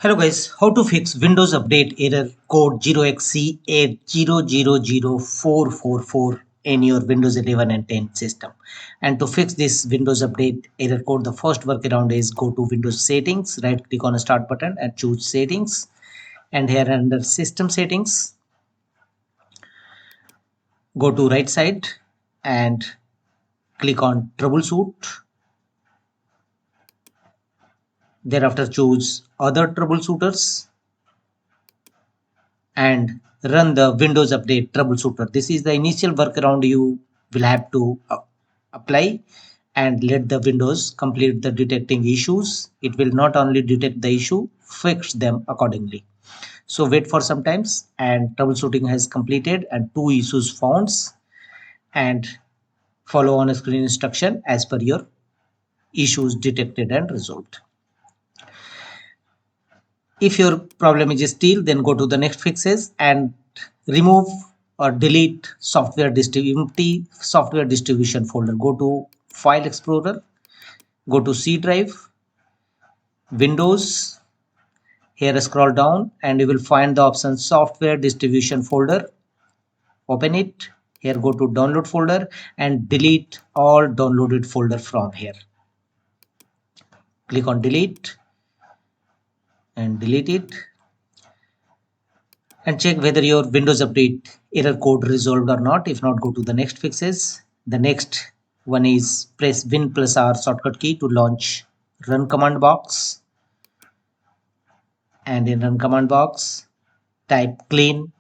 Hello guys, how to fix Windows Update error code 0xc8000444 in your Windows 11 and 10 system. And to fix this Windows Update error code, the first workaround is go to Windows Settings, right click on the Start button and choose Settings. And here under System Settings, go to right side and click on Troubleshoot. Thereafter choose Other Troubleshooters and run the Windows Update Troubleshooter. This is the initial workaround you will have to apply and let the Windows complete the detecting issues. It will not only detect the issue, fix them accordingly. So wait for some times and troubleshooting has completed and two issues found, and follow on screen instruction as per your issues detected and resolved. If your problem is still, then go to the next fixes and remove or delete empty software distribution folder. Go to File Explorer, go to C drive, Windows. Here scroll down and you will find the option software distribution folder. Open it. Here go to download folder and delete all downloaded folder from here. Click on delete and delete it. And check whether your Windows Update error code resolved or not. If not, go to the next fixes. The next one is press Win plus R shortcut key to launch Run command box. And in Run command box, type clean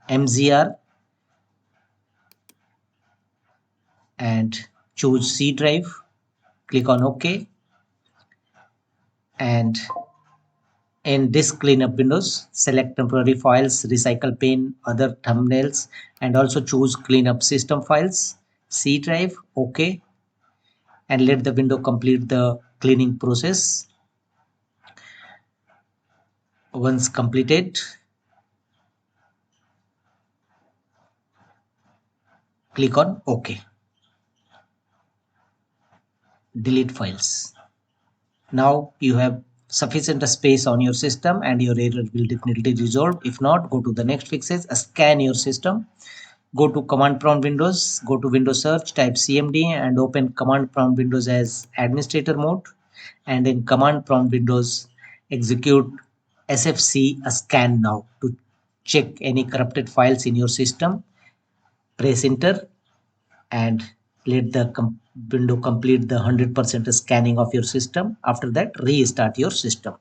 mzr and choose C drive. Click on OK. And in disk cleanup windows, select temporary files, recycle pane, other thumbnails, and also choose cleanup system files, C drive, OK, and let the window complete the cleaning process. Once completed, click on OK. Delete files. Now you have sufficient space on your system and your error will definitely resolve. If not, go to the next fixes, scan your system. Go to command prompt windows, go to Windows search, type cmd and open command prompt windows as administrator mode, and in command prompt windows execute sfc scan now to check any corrupted files in your system. Press enter and let the window complete the 100% scanning of your system. After that, restart your system.